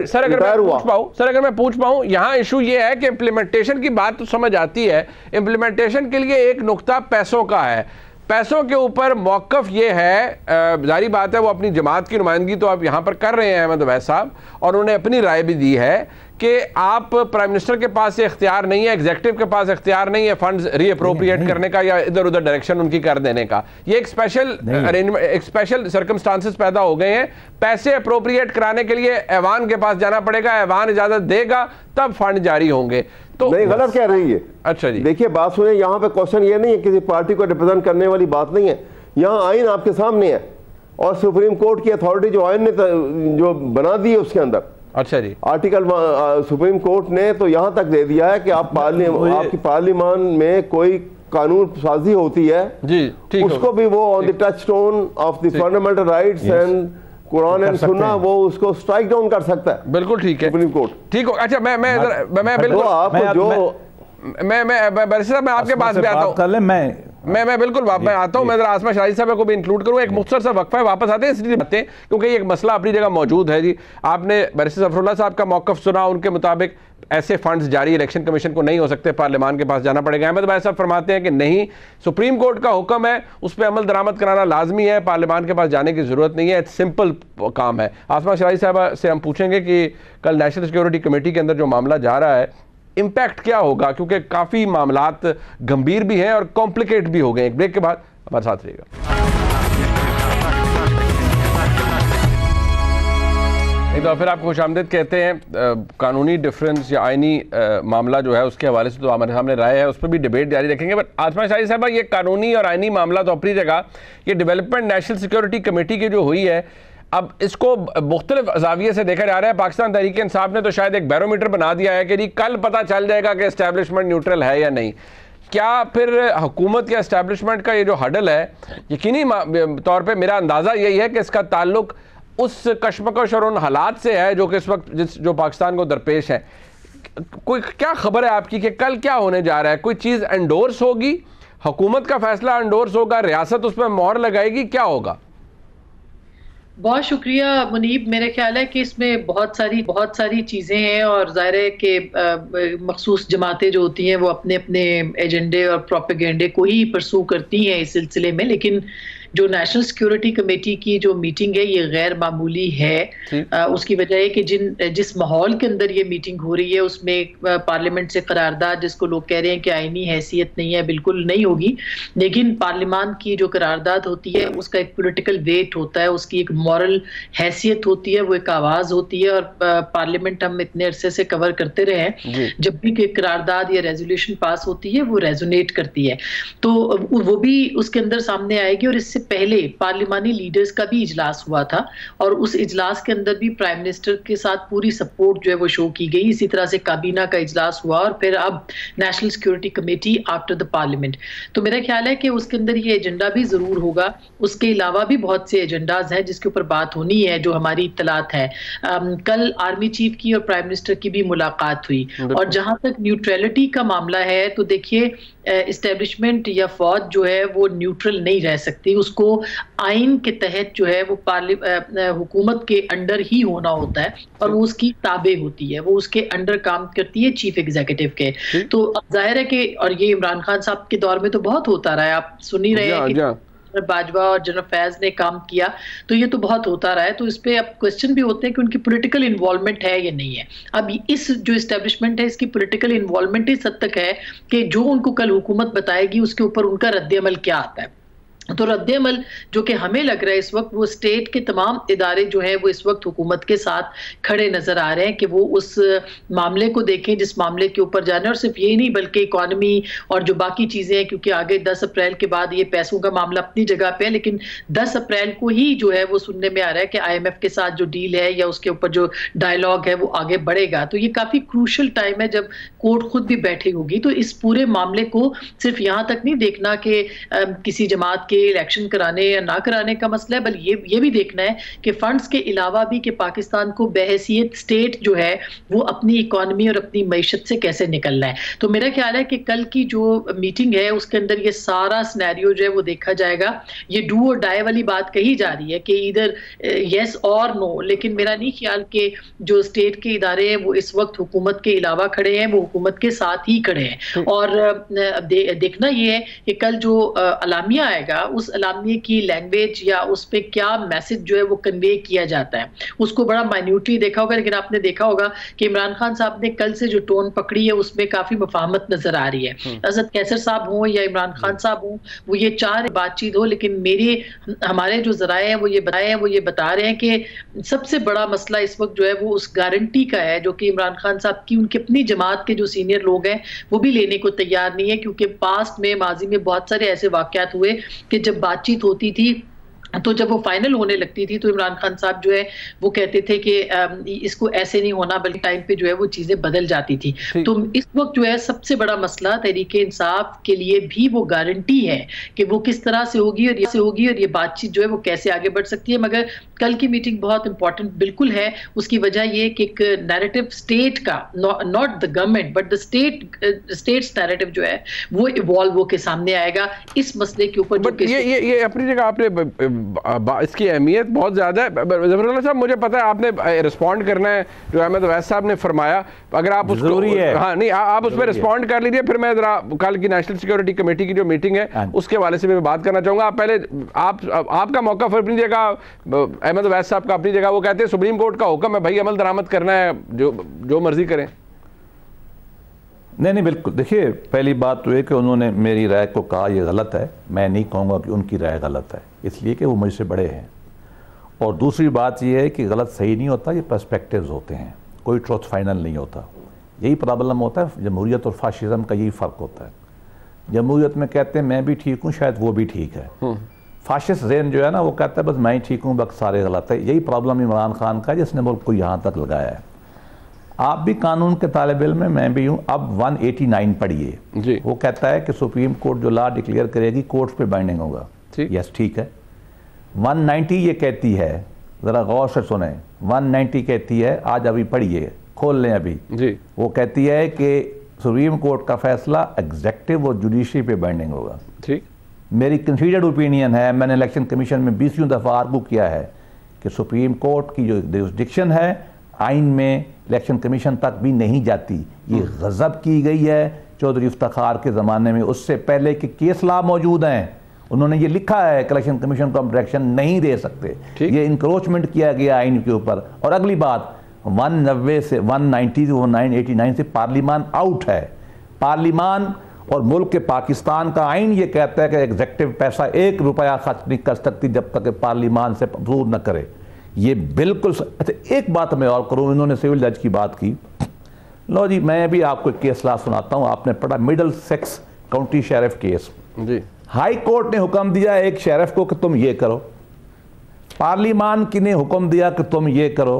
सर अगर मैं पूछ पाऊँ, यहाँ इशू ये है कि इम्प्लीमेंटेशन की बात तो समझ आती है, इम्प्लीमेंटेशन के लिए एक नुक्ता पैसों का है। पैसों के ऊपर मौक़िफ़ ये है, जारी बात है वो अपनी जमात की नुमाइंदगी तो आप यहाँ पर कर रहे हैं अहमद अवैस साहब, और उन्होंने अपनी राय भी दी है कि आप प्राइम मिनिस्टर के पास इख्तियार नहीं है, एग्जीक्यूटिव के पास इख्तियार नहीं है फंड्स रीअप्रोप्रिएट करने का या इधर उधर डायरेक्शन उनकी कर देने का। ये एक स्पेशल अरेंजमेंट, एक स्पेशल सर्कमस्टांसेस पैदा हो गए हैं। पैसे अप्रोप्रिएट कराने के लिए ऐवान के पास जाना पड़ेगा, ऐवान इजाज़त देगा तब फंड जारी होंगे। तो नहीं, गलत कह रही है। अच्छा जी, देखिए बात सुनिए, यहाँ पे क्वेश्चन ये नहीं है, किसी पार्टी को रिप्रेजेंट करने वाली बात नहीं है। यहाँ आइन आपके सामने है और सुप्रीम कोर्ट की अथॉरिटी जो आइन ने जो बना दी है उसके अंदर, अच्छा जी, आर्टिकल सुप्रीम कोर्ट ने तो यहाँ तक दे दिया है कि आप आपकी पार्लियामान में कोई कानून साजी होती है जी, ठीक, उसको भी वो on the touch stone of the fundamental rights and Quran and सुन्ना वो उसको स्ट्राइक डाउन कर सकता है। बिल्कुल ठीक है, सुप्रीम कोर्ट ठीक हो। अच्छा मैं बिल्कुल मैं आपके पास भी आता हूँ, मैं बिल्कुल मैं आता हूँ, मैं जरा आसमा शराजी साहब को भी इंक्लूड करूँ। एक मुख्तसर सा वक्फा है, वापस आते हैं इसलिए बातें क्योंकि एक मसला अपनी जगह मौजूद है जी। आपने बैरिस्टर ज़फ़रुल्लाह साहब का मौक़िफ़ सुना, उनके मुताबिक ऐसे फंड्स जारी इलेक्शन कमीशन को नहीं हो सकते, पार्लियामान के पास जाना पड़ेगा। अहमद भाई साहब फरमाते हैं कि नहीं, सुप्रीम कोर्ट का हुक्म है, उस पर अमल दरामद कराना लाजमी है, पार्लियामान के पास जाने की ज़रूरत नहीं है, सिंपल काम है। आसमा शराजी साहब से हम पूछेंगे कि कल नेशनल सिक्योरिटी कमेटी के अंदर जो मामला जा रहा है इम्पैक्ट क्या होगा, क्योंकि काफ़ी मामलात गंभीर भी हैं और कॉम्प्लिकेट भी हो गए। एक ब्रेक के बाद हमारे साथ रहिएगा। एक तो फिर आप खुशामदीद कहते हैं। कानूनी डिफरेंस या आइनी मामला जो है उसके हवाले से तो हमारे सामने राय है, उस पर भी डिबेट जारी रखेंगे। बट आसमा शराजी साहब, ये कानूनी और आइनी मामला तो अपनी जगह, ये डेवलपमेंट नेशनल सिक्योरिटी कमेटी की जो हुई है, अब इसको मुख्तलिफ ज़ाविये से देखा जा रहा है। पाकिस्तान तहरीक इंसाफ ने तो शायद एक बैरोमीटर बना दिया है कि जी कल पता चल जाएगा कि एस्टैब्लिशमेंट न्यूट्रल है या नहीं। क्या फिर हुकूमत या एस्टैब्लिशमेंट का ये जो हडल है, यकीनी तौर पे मेरा अंदाज़ा यही है कि इसका ताल्लुक उस कशमकश और उन हालात से है जो कि इस वक्त जो पाकिस्तान को दरपेश है। कोई क्या खबर है आपकी कि कल क्या होने जा रहा है? कोई चीज़ एंडोर्स होगी, हुकूमत का फैसला एंडोर्स होगा, रियासत उस पर मोहर लगाएगी, क्या होगा? बहुत शुक्रिया मुनीब। मेरे ख्याल है कि इसमें बहुत सारी चीज़ें हैं और ज़ाहिर है कि मखसूस जमातें जो होती हैं वो अपने अपने एजेंडे और प्रोपेगेंडे को ही परसू करती हैं इस सिलसिले में, लेकिन जो नेशनल सिक्योरिटी कमेटी की जो मीटिंग है ये गैर मामूली है। उसकी वजह है कि जिस माहौल के अंदर ये मीटिंग हो रही है उसमें पार्लियामेंट से करारदाद, जिसको लोग कह रहे हैं कि आईनी हैसियत नहीं है, बिल्कुल नहीं होगी, लेकिन पार्लियामान की जो करारदाद होती है उसका एक पॉलिटिकल वेट होता है, उसकी एक मॉरल हैसियत होती है, वो एक आवाज़ होती है। और पार्लियामेंट हम इतने अरसे से कवर करते रहे हैं, जब भी कोई करारदाद या रेजोल्यूशन पास होती है वो रेजोनेट करती है, तो वो भी उसके अंदर सामने आएगी। और इससे पहले पार्लिमानी लीडर्स का भी इजलास हुआ था और उस इजलास के अंदर भी प्राइम मिनिस्टर के साथ पूरी सपोर्ट जो है वो शो की गई। इसी तरह से काबीना का इजलास हुआ और फिर अब national security committee after the parliament. तो मेरा ख्याल है कि उसके अंदर ये एजेंडा भी जरूर होगा। उसके अलावा भी बहुत से एजेंडाज हैं जिसके ऊपर बात होनी है, जो हमारी इत्तलात है। कल आर्मी चीफ की और प्राइम मिनिस्टर की भी मुलाकात हुई और जहां तक न्यूट्रलिटी का मामला है तो देखिए एस्टेब्लिशमेंट या फौज जो है वो न्यूट्रल नहीं रह सकती, उसको आइन के तहत जो है वो हुकूमत के अंडर ही होना होता है और वो उसकी ताबे होती है, वो उसके अंडर काम करती है चीफ एग्जीक्यूटिव के। तो अब जाहिर है कि और ये इमरान खान साहब के दौर में तो बहुत होता रहा है, आप सुन ही रहे हैं कि बाजवा और जनरल फैज ने काम किया, तो ये तो बहुत होता रहा है। तो इस पे अब क्वेश्चन भी होते हैं कि उनकी पॉलिटिकल इन्वॉल्वमेंट है या नहीं है। अब इस जो एस्टेब्लिशमेंट है इसकी पॉलिटिकल इन्वॉल्वमेंट इस हद तक है कि जो उनको कल हुकूमत बताएगी उसके ऊपर उनका रद्द-ए-अमल क्या आता है। तो रद्द-ए-अमल जो कि हमें लग रहा है इस वक्त, वो स्टेट के तमाम इदारे जो हैं वो इस वक्त हुकूमत के साथ खड़े नजर आ रहे हैं कि वो उस मामले को देखें जिस मामले के ऊपर जाने। और सिर्फ यही नहीं बल्कि इकॉनमी और जो बाकी चीज़ें हैं, क्योंकि आगे 10 अप्रैल के बाद ये पैसों का मामला अपनी जगह पे है, लेकिन 10 अप्रैल को ही जो है वो सुनने में आ रहा है कि IMF के साथ जो डील है या उसके ऊपर जो डायलॉग है वो आगे बढ़ेगा। तो ये काफ़ी क्रूशल टाइम है जब कोर्ट खुद भी बैठी होगी। तो इस पूरे मामले को सिर्फ यहाँ तक नहीं देखना कि किसी जमात के इलेक्शन कराने या ना कराने का मसला है, बल्कि ये भी देखना है कि फंड्स के अलावा भी कि पाकिस्तान को बहैसियत स्टेट जो है वो अपनी इकॉनमी और अपनी मईशत से कैसे निकलना है। तो मेरा ख्याल है कि कल की जो मीटिंग है उसके अंदर ये सारा सिनेरियो जो है वो देखा जाएगा। ये डू और डाई वाली बात कही जा रही है कि इधर यस और नो, लेकिन मेरा नहीं ख्याल कि जो स्टेट के इदारे हैं वो इस वक्त हुकूमत के अलावा खड़े हैं, वो हुकूमत के साथ ही खड़े हैं। और देखना ये है कि कल जो अलामिया आएगा उस अलामिया की लैंग्वेज या उस पे क्या मैसेज जो है वो कन्वे किया जाता है, उसको बड़ा माइन्यूटली देखा होगा। लेकिन आपने देखा होगा कि इमरान खान साहब ने कल से जो टोन पकड़ी है उसमें काफी मुफाहमत नजर आ रही है। असद कैसर साहब हो या इमरान खान साहब हो, वो ये चार बातचीत हो, लेकिन हमारे जो जराए हैं वो ये बता रहे हैं कि सबसे बड़ा मसला इस वक्त जो है वो उस गारंटी का है जो कि इमरान खान साहब की उनकी अपनी जमात के जो सीनियर लोग हैं वो भी लेने को तैयार नहीं है। क्योंकि पास्ट में माजी में बहुत सारे ऐसे वाकयात हुए कि जब बातचीत होती थी तो जब वो फाइनल होने लगती थी तो इमरान खान साहब जो है वो कहते थे कि इसको ऐसे नहीं होना, बल्कि टाइम पे जो है वो चीजें बदल जाती थी। तो इस वक्त जो है सबसे बड़ा मसला तहरीके इंसाफ के लिए भी वो गारंटी है कि वो किस तरह से होगी और ये बातचीत जो है वो कैसे आगे बढ़ सकती है। मगर कल की मीटिंग बहुत इंपॉर्टेंट बिल्कुल है। उसकी वजह ये कि एक नैरेटिव स्टेट का, not the government but the states narrative जो है वो इवॉल्व होकर सामने आएगा इस मसले के ऊपर। ये अपनी जगह आपने इसकी अहमियत बहुत ज़्यादा है। ज़फरुल्लाह साहब, मुझे पता है आपने रिस्पॉन्ड करना है जो अहमद अवैस साहब ने फरमाया, अगर आप उसको हाँ नहीं आप उस पर रिस्पॉन्ड कर लीजिए, फिर मैं ज़रा कल की नेशनल सिक्योरिटी कमेटी की जो मीटिंग है उसके हवाले से मैं बात करना चाहूँगा। आप पहले आपका मौका फिर अपनी जगह, अहमद अवैस साहब का अपनी जगह, वो कहते हैं सुप्रीम कोर्ट का हुक्म है भाई, अमल दरामद करना है, जो मर्जी करें। नहीं बिल्कुल, देखिए पहली बात तो है कि उन्होंने मेरी राय को कहा ये गलत है। मैं नहीं कहूँगा कि उनकी राय गलत है, इसलिए कि वो मुझसे बड़े हैं। और दूसरी बात ये है कि गलत सही नहीं होता, ये पर्सपेक्टिव्स होते हैं, कोई ट्रुथ फाइनल नहीं होता। यही प्रॉब्लम होता है जमहूरियत और फाशिज्म का, यही फ़र्क होता है। जमहूरियत में कहते हैं मैं भी ठीक हूँ, शायद वो भी ठीक है। फाशिस्ट ज़हन जो है ना वो कहता है बस मैं ही ठीक हूँ, बाकी सारे गलत है। यही प्रॉब्लम इमरान खान का है जिसने मुल्क को यहाँ तक लगाया है। आप भी कानून के तालिब इल्म में, मैं भी हूँ। अब 189 पढ़िए, वो कहता है कि सुप्रीम कोर्ट जो लॉ डिक्लेयर करेगी कोर्ट पे बाइंडिंग होगा। यस ठीक है। 190 ये कहती है ज़रा गौर से सुने, 190 कहती है, आज अभी पढ़िए, खोल लें अभी जी, वो कहती है कि सुप्रीम कोर्ट का फैसला एग्जेक्टिव और जुडिशरी पे बाइंडिंग होगा। ठीक, मेरी कंसीडर्ड ओपिनियन है, मैंने इलेक्शन कमीशन में 20 दफ़ा आर्गू किया है कि सुप्रीम कोर्ट की जो जुरिस्डिक्शन है आइन में इलेक्शन कमीशन तक भी नहीं जाती। ये गज़ब की गई है चौधरी इफ्तिखार के ज़माने में, उससे पहले के केस लॉ मौजूद हैं, उन्होंने ये लिखा है कि इलेक्शन कमीशन को हम डायरेक्शन नहीं दे सकते। ये इंक्रोचमेंट किया गया आइन के ऊपर। और अगली बात, 190 से 190 से 189 से पार्लिमान आउट है। पार्लिमान और मुल्क के पाकिस्तान का आइन ये कहता है कि एग्जेक्टिव पैसा 1 रुपया खर्च नहीं कर सकती जब तक पार्लिमान से अप्रूव न करे। ये बिल्कुल अच्छा, एक बात मैं और करूँ, इन्होंने सिविल जज की बात की, लो जी मैं भी आपको एक केस ला सुनाता हूँ। आपने पढ़ा Middlesex County Sheriff case जी। हाई कोर्ट ने हुक्म दिया एक शेरिफ को कि तुम ये करो, पार्लिमान की ने हुक्म दिया कि तुम ये करो।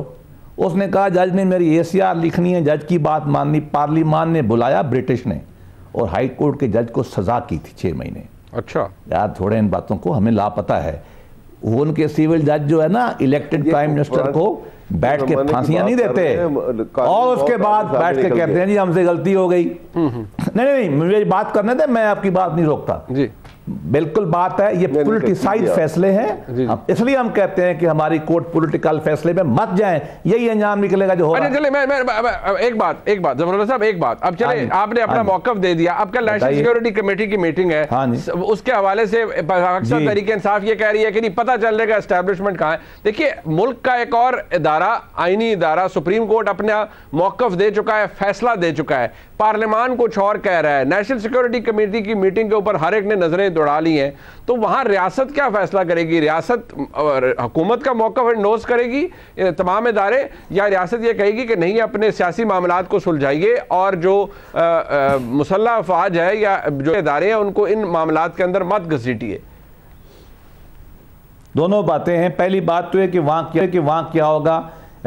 उसने कहा जज ने मेरी ACR लिखनी है, जज की बात माननी। पार्लिमान ने बुलाया ब्रिटिश ने और हाई कोर्ट के जज को सजा की थी 6 महीने। अच्छा यार थोड़े इन बातों को हमें लापता है। वो उनके सिविल जज जो है ना, इलेक्टेड प्राइम मिनिस्टर को बैठ के फांसियां नहीं देते और उसके बाद बैठ के कहते हैं जी हमसे गलती हो गई। नहीं, मुझे बात करने दे, मैं आपकी बात नहीं रोकता जी। बिल्कुल बात है, ये पॉलिटिसाइज्ड फैसले हैं, इसलिए हम कहते हैं कि हमारी कोर्ट पॉलिटिकल फैसले में मत जाएं, यही अंजाम निकलेगा जो हो रहा है। चले मैं एक बात जफरुल्लाह साहब, एक बात, अब चले आपने अपना मौकफ दे दिया, अब कल नेशनल सिक्योरिटी कमेटी की मीटिंग है, उसके हवाले से पाकिस्तान तहरीक इंसाफ ये कह रही है कि नहीं पता चलेगा एस्टैब्लिशमेंट कहाँ है। देखिए मुल्क का एक और इदारा, आईनी इदारा सुप्रीम कोर्ट अपना मौकफ दे चुका है, फैसला दे चुका है, पार्लियामान कुछ और कह रहा है, नेशनल सिक्योरिटी कमेटी की मीटिंग के ऊपर हर एक ने नजरें दौड़ा ली हैं, तो वहां रियासत क्या फैसला करेगी? रियासत हुकूमत का मौक़िफ़ एंडोर्स करेगी तमाम इदारे, या रियासत ये कहेगी कि नहीं अपने सियासी मामलात को सुलझाइए और जो मुसल्लह अफवाज है या जो इदारे हैं उनको इन मामलात के अंदर मत घसीटिए? दोनों बातें हैं। पहली बात तो है कि वहां क्या होगा,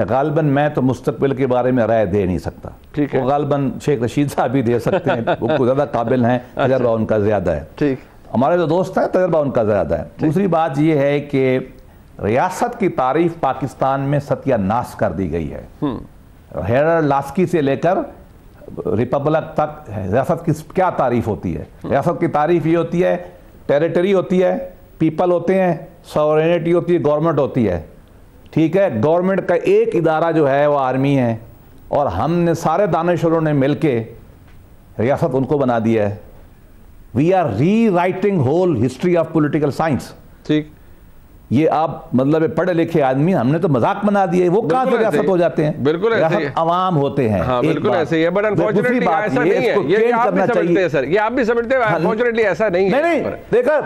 गालिबन मैं तो मुस्तकबिल के बारे में राय दे नहीं सकता, ठीक है, वो गालिबन शेख रशीद साहब भी दे सकते हैं, वो ज़्यादा काबिल हैं, तजर्बा उनका ज़्यादा है, ठीक, हमारे जो दोस्त हैं तजर्बा उनका ज़्यादा है। दूसरी बात ये है कि रियासत की तारीफ पाकिस्तान में सत्यानाश कर दी गई है। हेरर लास्की से लेकर रिपब्लिक तक रियासत की क्या तारीफ होती है? रियासत की तारीफ ये होती है टेरिटरी होती है, पीपल होते हैं, सॉवरेनिटी होती है, गवर्नमेंट होती है, ठीक है। गवर्नमेंट का एक इदारा जो है वो आर्मी है और हमने सारे दानिशवरों ने मिलके रियासत उनको बना दिया है। We are rewriting whole history of political science, ठीक। ये आप मतलब पढ़े लिखे आदमी, हमने तो मजाक बना दिए, वो कहां से रियासत हो जाते हैं? बिल्कुल ऐसे अवाम होते हैं। हाँ, बिल्कुल ऐसे ही है, बट अनफॉर्चुनेटली ऐसा नहीं है। ये आप भी समझते हैं सर, ये आप भी समझते हैं, अनफॉर्चुनेटली ऐसा नहीं है। नहीं देखो,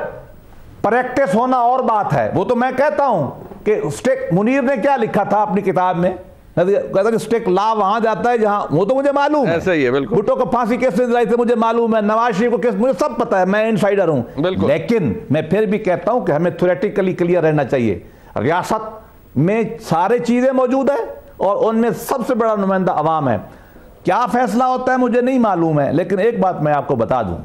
प्रैक्टिस होना और बात है। वो तो मैं कहता हूं कि स्टेक मुनीर ने क्या लिखा था अपनी किताब में, कहता कि स्टेक लॉ वहां जाता है जहां, वो तो मुझे मालूम है, ऐसा ही है, बिल्कुल। भुट्टो को फांसी कैसे दिलाई थी मुझे मालूम है, नवाज शरीफ को कैसे, मुझे सब पता है, मैं इनसाइडर हूं। लेकिन मैं फिर भी कहता हूं कि हमें थ्योरेटिकली क्लियर रहना चाहिए। रियासत में सारी चीजें मौजूद है और उनमें सबसे बड़ा नुमाइंदा अवाम है। क्या फैसला होता है मुझे नहीं मालूम है, लेकिन एक बात मैं आपको बता दूं,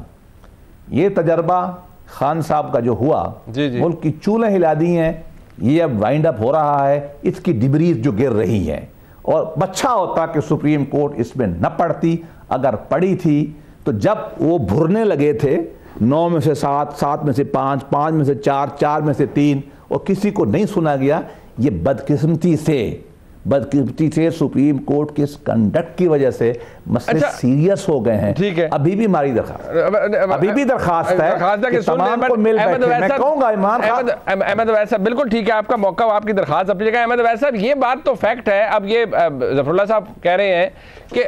ये तजर्बा खान साहब का जो हुआ, मुल्क की चूल्हे हिला दी हैं, ये अब वाइंड अप हो रहा है, इसकी डिब्रीज जो गिर रही हैं। और अच्छा होता कि सुप्रीम कोर्ट इसमें न पढ़ती, अगर पढ़ी थी तो जब वो भुरने लगे थे 9 में से 7, 7 में से 5, 5 में से 4, 4 में से 3 और किसी को नहीं सुना गया, ये बदकिस्मती से सुप्रीम कोर्ट के कंडक्ट की वजह से मसले सीरियस हो गए हैं। ठीक है, अभी भी हमारी दरखास्त है कि तमाम को मिल बैठे। मैं कहूंगा इमरान खान, अहमद अवैस साहब, बिल्कुल ठीक है, आपका मौका, आपकी दरखास्त अपनी जगह। अहमद अवैस साहब, ये बात तो फैक्ट है। अब ये जफरुल्लाह साहब कह रहे हैं कि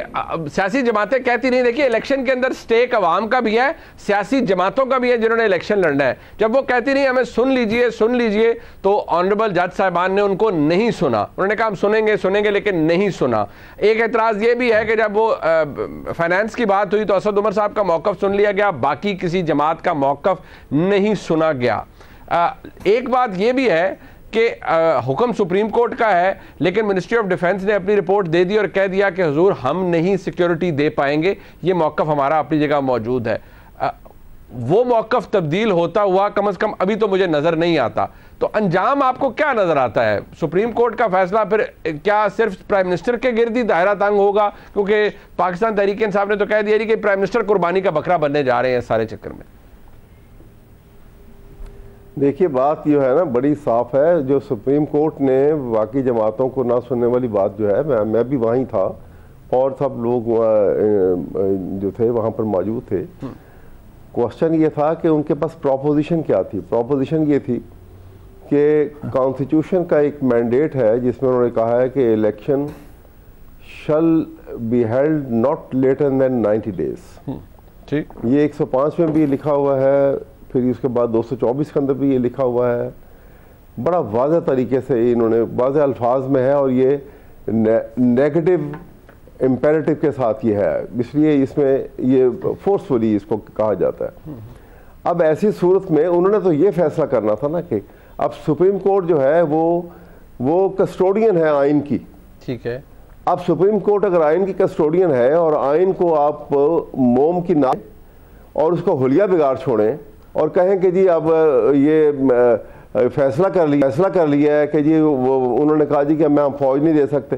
सियासी जमातें कहती नहीं, देखिए इलेक्शन के अंदर स्टेक अवाम का भी है, सियासी जमातों का भी है जिन्होंने इलेक्शन लड़ना है। जब वो कहती नहीं हमें सुन लीजिए, तो ऑनरेबल जज साहिबान ने उनको नहीं सुना। उन्होंने कहा हम सुनेंगे लेकिन नहीं सुना। एक एतराज ये भी है कि जब वो फाइनेंस की बात हुई तो असद उमर साहब का मौकफ सुन लिया गया, बाकी किसी जमात का मौकफ नहीं सुना गया। एक बात ये भी है कि हुक्म सुप्रीम कोर्ट का है, लेकिन मिनिस्ट्री ऑफ डिफेंस ने अपनी रिपोर्ट दे दी और कह दिया कि हुजूर हम नहीं सिक्योरिटी दे पाएंगे, ये मौकफ हमारा अपनी जगह मौजूद है। वो मौक़िफ़ तब्दील होता हुआ कम से कम अभी तो मुझे नज़र नहीं आता। तो अंजाम आपको क्या नज़र आता है? सुप्रीम कोर्ट का फैसला फिर क्या सिर्फ प्राइम मिनिस्टर के गिर्द ही दायरा तंग होगा? क्योंकि पाकिस्तान तहरीक इंसाफ ने तो कह दिया कि प्राइम मिनिस्टर कुर्बानी का बकरा बनने जा रहे हैं सारे चक्कर में। देखिए, बात जो है ना बड़ी साफ है। जो सुप्रीम कोर्ट ने बाकी जमातों को ना सुनने वाली बात जो है, मैं भी वहीं था और सब लोग जो थे वहाँ पर मौजूद थे। क्वेश्चन ये था कि उनके पास प्रोपोजिशन क्या थी। प्रोपोजिशन ये थी कि कॉन्स्टिट्यूशन का एक मैंडेट है जिसमें उन्होंने कहा है कि election shall be held not later than 90 days. ठीक, ये 105 में भी लिखा हुआ है, फिर उसके बाद 224 के अंदर भी ये लिखा हुआ है। बड़ा वाज़ेह तरीके से इन्होंने वाज़ेह अल्फाज में है और ये नेगेटिव इम्पेरेटिव के साथ ये है, इसलिए इसमें ये फोर्सफुली इसको कहा जाता है। अब ऐसी सूरत में उन्होंने तो ये फैसला करना था ना कि अब सुप्रीम कोर्ट जो है वो कस्टोडियन है आइन की। ठीक है, अब सुप्रीम कोर्ट अगर आइन की कस्टोडियन है और आइन को आप मोम की ना और उसको हुलिया बिगाड़ छोड़ें और कहें कि जी अब ये फैसला कर लिया है कि जी वो उन्होंने कहा जी कि हम फौज नहीं दे सकते।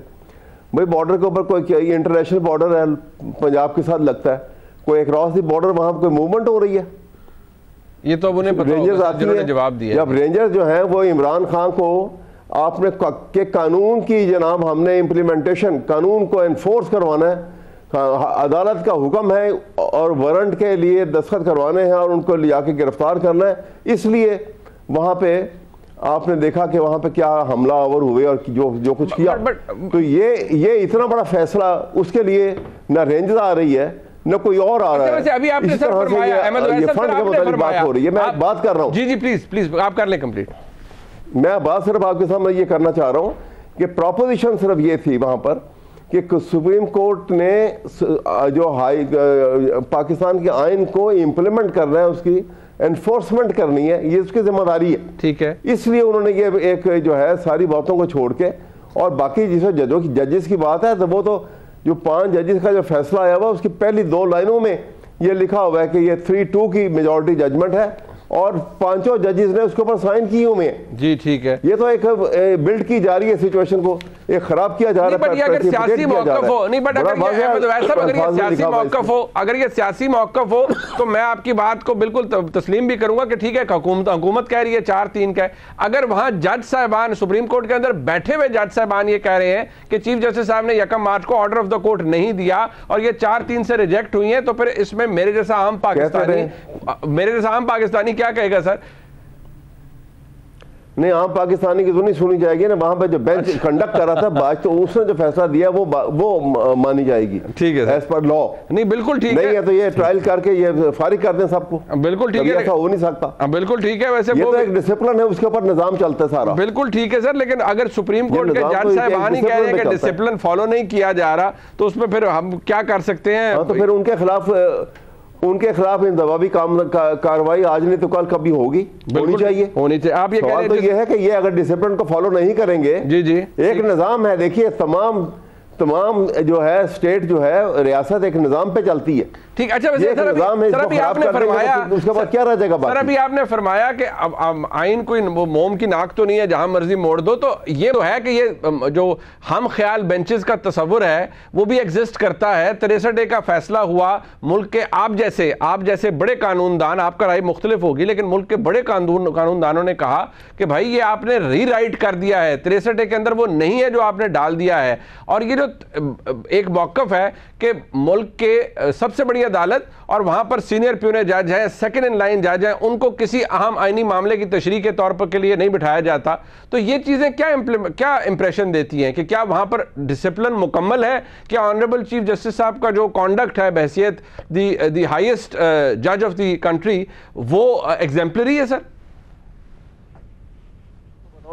भाई बॉर्डर के ऊपर कोई इंटरनेशनल बॉर्डर है, पंजाब के साथ लगता है, कोई अक्रॉस दी बॉर्डर वहाँ पर कोई मूवमेंट हो रही है। ये तो अब उन्हें पता रेंजर्स आती है, जवाब दिया। जब रेंजर्स जो हैं वो इमरान खान को आपने के कानून की जनाब हमने इम्प्लीमेंटेशन कानून को एनफोर्स करवाना है, अदालत का हुक्म है और वारंट के लिए दस्तखत करवाने हैं और उनको ले जाके गिरफ्तार करना है, इसलिए वहाँ पे आपने देखा कि वहाँ पे क्या हमला आवर हुए और जो कुछ किया। तो ये इतना बड़ा फैसला, उसके लिए ना रेंजर्स आ रही है न कोई और आ रहा है। अभी आपने सर फरमाया, ये फंड के मुताबिक बात हो रही है, मैं बात कर रहा हूँ। जी प्लीज आप कर लें कंप्लीट। मैं बात सिर्फ आपके सामने ये करना चाह रहा हूँ कि प्रोपोजिशन सिर्फ ये थी वहाँ पर कि सुप्रीम कोर्ट ने जो पाकिस्तान के आइन को इम्प्लीमेंट करना है, उसकी एनफोर्समेंट करनी है, ये उसकी जिम्मेदारी है। ठीक है, इसलिए उन्होंने ये एक जो है सारी बातों को छोड़ के और बाकी जिसमें जजेस की बात है तो वो तो जो 5 जजेस का जो फैसला आया हुआ उसकी पहली 2 लाइनों में ये लिखा हुआ है कि ये 3-2 की मेजॉरिटी जजमेंट है और 5 जजेस ने उसके ऊपर साइन किए हुए हैं। जी ठीक है, ये तो एक बिल्ड की जा रही है सिचुएशन को, एक खराब किया जा रहा है। अगर सियासी मौक़िफ़ हो, नहीं बट अगर ये सियासी मौक़िफ़ हो तो मैं आपकी बात को बिल्कुल तस्लीम भी करूंगा कि ठीक है हुकूमत कह रही है 4-3 का। अगर वहां जज साहबान सुप्रीम कोर्ट के अंदर बैठे हुए जज साहबान ये कह रहे हैं कि चीफ जस्टिस साहब ने 1 मार्च को ऑर्डर ऑफ द कोर्ट नहीं दिया और ये 4-3 से रिजेक्ट हुई है, तो फिर इसमें मेरे जैसा आम पाकिस्तानी क्या कहेगा सर? नहीं, आम पाकिस्तानी की तो नहीं सुनी जाएगी ना, वहां पे जो बेंच कंडक्ट कर रहा था बात, तो उसने जो फैसला दिया वो मानी जाएगी। ठीक है, एज पर लॉ। नहीं बिल्कुल ठीक है, तो ये ट्रायल करके ये फारिग कर दें सबको। बिल्कुल ठीक है, ऐसा हो नहीं सकता। बिल्कुल ठीक है, वैसे ये तो एक डिसिप्लिन है, उसके ऊपर निजाम चलता है सारा। बिल्कुल ठीक है सर, लेकिन अगर सुप्रीम कोर्ट के जज साहबान ही कह रहे हैं कि डिसिप्लिन फॉलो नहीं किया जा रहा तो उसमें फिर हम क्या कर सकते हैं? तो फिर उनके खिलाफ दबावी कार्रवाई आज नहीं तो कल कभी होनी चाहिए। आप ये कह रहे हैं तो ये है कि ये अगर डिसिप्लिन को फॉलो नहीं करेंगे, जी एक निजाम है, देखिए तमाम जो है स्टेट जो है रियासत एक निजाम पे चलती है। ठीक, अच्छा वैसे सर अभी आपने फरमाया, उसके बाद क्या रह जाएगा? सर अभी आपने फरमाया कि अब आइन कोई मोम की नाक तो नहीं है जहां मर्जी मोड़ दो, तो ये तो है कि ये जो हम ख्याल बेंचेस का तस्वुर है वो भी एग्जिस्ट करता है। 63 का फैसला हुआ, मुल्क के आप जैसे बड़े कानूनदान, आपका राय मुख्तलिफ होगी लेकिन मुल्क के बड़े कानूनदानों ने कहा कि भाई ये आपने रीराइट कर दिया है, 63 के अंदर वो नहीं है जो आपने डाल दिया है। और ये जो एक मौक़िफ़ है कि मुल्क के सबसे बड़ी अदालत और वहां पर सीनियर प्यूने जज है, सेकंड इन लाइन जज है, उनको किसी अहम आईनी मामले की तशरीह के तौर पर के लिए नहीं बिठाया जाता, तो ये चीजें क्या इंप्रेशन देती हैं कि क्या वहां पर डिसिप्लिन मुकम्मल है? क्या ऑनरेबल चीफ जस्टिस साहब का जो कॉन्डक्ट है बहैसियत द हाईएस्ट जज ऑफ द कंट्री वो एग्जेम्पलरी है? सर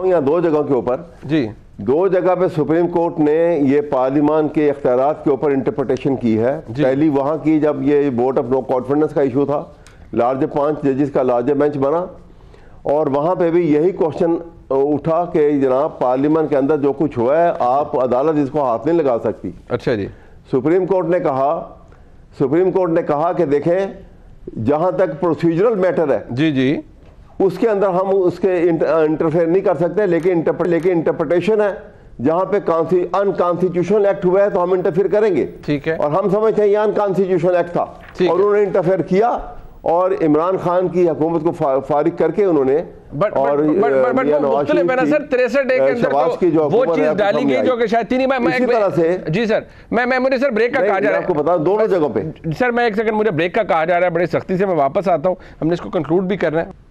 यहाँ 2 जगहों के ऊपर जी 2 जगह पे सुप्रीम कोर्ट ने ये पार्लिमान के इख्तियारात के ऊपर इंटरप्रिटेशन की है। पहली वहाँ की जब ये वोट ऑफ नो कॉन्फिडेंस का इशू था, 5 जजेस का लार्जर बेंच बना और वहाँ पे भी यही क्वेश्चन उठा कि जनाब पार्लियामेंट के अंदर जो कुछ हुआ है आप अदालत इसको हाथ नहीं लगा सकती। अच्छा जी, सुप्रीम कोर्ट ने कहा कि देखें जहां तक प्रोसीजरल मैटर है जी जी, उसके अंदर हम उसके इंटरफेयर नहीं कर सकते, लेकिन इंटरप्रिटेशन है, जहां पे अनकॉन्स्टिट्यूशनल एक्ट हुआ है तो हम इंटरफेयर करेंगे। ठीक है, और हम समझते हैं ये अनकॉन्स्टिट्यूशनल एक्ट था और उन्होंने इंटरफेयर किया और इमरान खान की हुकूमत को फारिग करके उन्होंने और सर 63 डे के अंदर वो चीज डाली गई जो कि शायद तीन इसी तरह से। जी सर, मैं मुझे सर ब्रेक का कहा जा रहा है, आपको बता दोनों जगहों पे सर, मैं एक सेकंड, मुझे ब्रेक का कहा जा रहा है बड़ी सख्ती से, मैं वापस आता हूं, हमने इसको कंक्लूड भी करना है,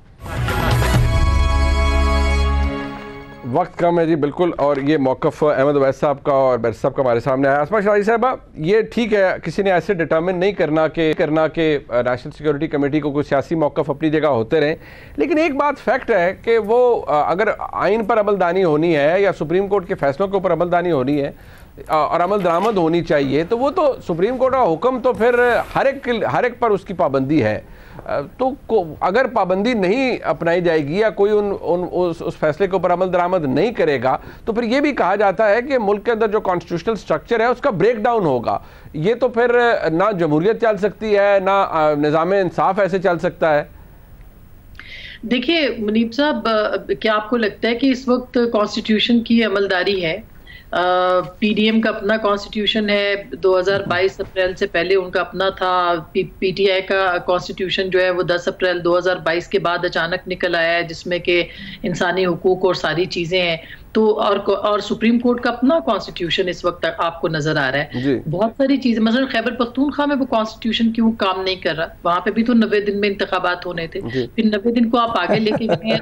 वक्त कम है जी बिल्कुल। और ये मौक़िफ़ अहमद अवैस साहब का और बैरिस्टर साहब का हमारे सामने आया। आसमा शाही साहबा, ये ठीक है, किसी ने ऐसे डिटर्मिन नहीं करना कि नेशनल सिक्योरिटी कमेटी को कोई सियासी मौक़िफ़ अपनी जगह होते रहें, लेकिन एक बात फैक्ट है कि वो अगर आइन पर अमलदानी होनी है या सुप्रीम कोर्ट के फैसलों के ऊपर अमलदानी होनी है और अमल दरामद होनी चाहिए, तो वो तो सुप्रीम कोर्ट का हुक्म तो फिर हर एक पर उसकी पाबंदी है। तो अगर पाबंदी नहीं अपनाई जाएगी या कोई उस फैसले के ऊपर अमल दरामद नहीं करेगा, तो फिर ये भी कहा जाता है कि मुल्क के अंदर जो कॉन्स्टिट्यूशनल स्ट्रक्चर है उसका ब्रेक डाउन होगा। ये तो फिर ना जमहूरियत चल सकती है, ना निज़ाम इंसाफ ऐसे चल सकता है। देखिए मुनीब साहब, क्या आपको लगता है कि इस वक्त कॉन्स्टिट्यूशन की अमलदारी है? पीडीएम का अपना कॉन्स्टिट्यूशन है, 2022 अप्रैल से पहले उनका अपना था। पीटीआई का कॉन्स्टिट्यूशन जो है वो 10 अप्रैल 2022 के बाद अचानक निकल आया है, जिसमें कि इंसानी हुकूक और सारी चीज़ें हैं। तो और सुप्रीम कोर्ट का अपना कॉन्स्टिट्यूशन इस वक्त आपको नजर आ रहा है। बहुत सारी चीजें, मतलब खैबर पख्तूनख्वा में वो कॉन्स्टिट्यूशन क्यों काम नहीं कर रहा? वहां पे भी तो 90 दिन में इंतखाबात होने थे, फिर 90 दिन को आप आगे लेके गए हैं,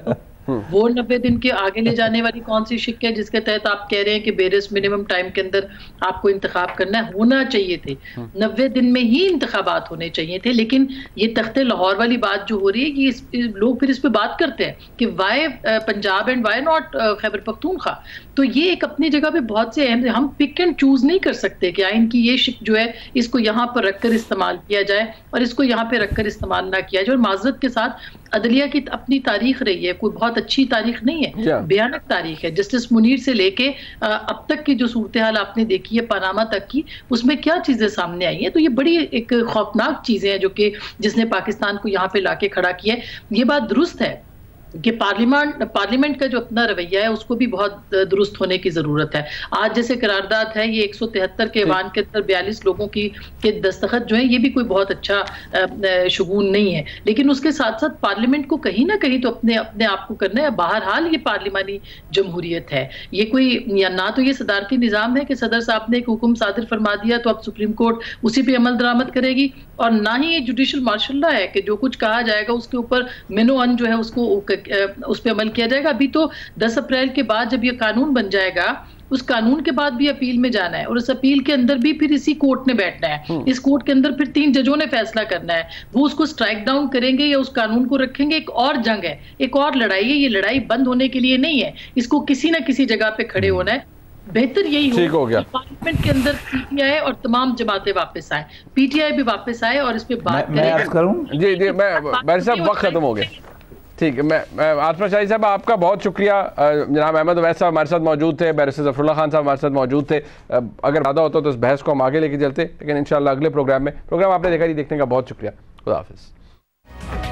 तो वो 90 दिन के आगे ले जाने वाली कौन सी शिक है जिसके तहत आप कह रहे हैं कि बेरिस मिनिमम टाइम के अंदर आपको इंतखाब करना है? होना चाहिए थे 90 दिन में ही इंतखाबात होने चाहिए थे। लेकिन ये तख्ते लाहौर वाली बात जो हो रही है कि लोग फिर इस पे बात करते हैं कि why Punjab and why not Khyber Pakhtunkhwa. तो ये एक अपनी जगह पे बहुत से अहम, हम पिक एंड चूज नहीं कर सकते कि आइन की ये शिक जो है इसको यहाँ पर रखकर इस्तेमाल किया जाए और इसको यहाँ पे रखकर इस्तेमाल ना किया जाए। और माजरत के साथ अदलिया की अपनी तारीख रही है, कोई बहुत अच्छी तारीख नहीं है, भयानक तारीख है। जस्टिस मुनीर से लेके अब तक की जो सूरत हाल आपने देखी है पनामा तक की, उसमें क्या चीजें सामने आई हैं, तो ये बड़ी एक खौफनाक चीजें हैं जो कि जिसने पाकिस्तान को यहाँ पे लाके खड़ा किया है। ये बात दुरुस्त है कि पार्लियामेंट का जो अपना रवैया है उसको भी बहुत दुरुस्त होने की जरूरत है। आज जैसे करारदाद है ये 173 के ऐवान के अंदर 42 लोगों के दस्तखत जो है, ये भी कोई बहुत अच्छा शुगून नहीं है। लेकिन उसके साथ साथ पार्लियामेंट को कहीं ना कहीं तो अपने आप को करना है। बहरहाल ये पार्लिमानी जमहूरियत है, ये कोई या ना तो ये सदारती निज़ाम है कि सदर साहब ने एक हुक्म सादिर फरमा दिया तो अब सुप्रीम कोर्ट उसी पे अमल दरामद करेगी, और ना ही ये जुडिशल मार्शल है कि जो कुछ कहा जाएगा उसके ऊपर मिनो अन जो है उसको उस पर अमल किया जाएगा। अभी तो 10 अप्रैल के बाद जब ये कानून बन जाएगा, उस कानून के बाद भी अपील में जाना है और उस अपील के अंदर भी फिर इसी कोर्ट ने बैठना है। इस कोर्ट के अंदर फिर 3 जजों ने फैसला करना है, वो उसको स्ट्राइक डाउन करेंगे या उस कानून को रखेंगे। एक और जंग है, एक और लड़ाई है, ये लड़ाई बंद होने के लिए नहीं है, इसको किसी ना किसी जगह पे खड़े होना है। बेहतर यही हो गया पार्लियामेंट के अंदर पीटीआई और तमाम जमातें वापस आए, पीटीआई भी वापस आए और इस पे बात करें। जी जी, मैं साहब वक्त खत्म हो गया। ठीक है, मैं आसमा शाही साहब आपका बहुत शुक्रिया। जनाब अहमद अवैस साहब हमारे साथ मौजूद थे, बैरिस्टर ज़फ़रुल्लाह खान साहब हमारे साथ मौजूद थे। अगर ज़्यादा होता तो इस बहस को हम आगे लेके चलते, लेकिन इंशाल्लाह अगले प्रोग्राम में। प्रोग्राम आपने देखा, देखने का बहुत शुक्रिया। खुदा हाफिज़।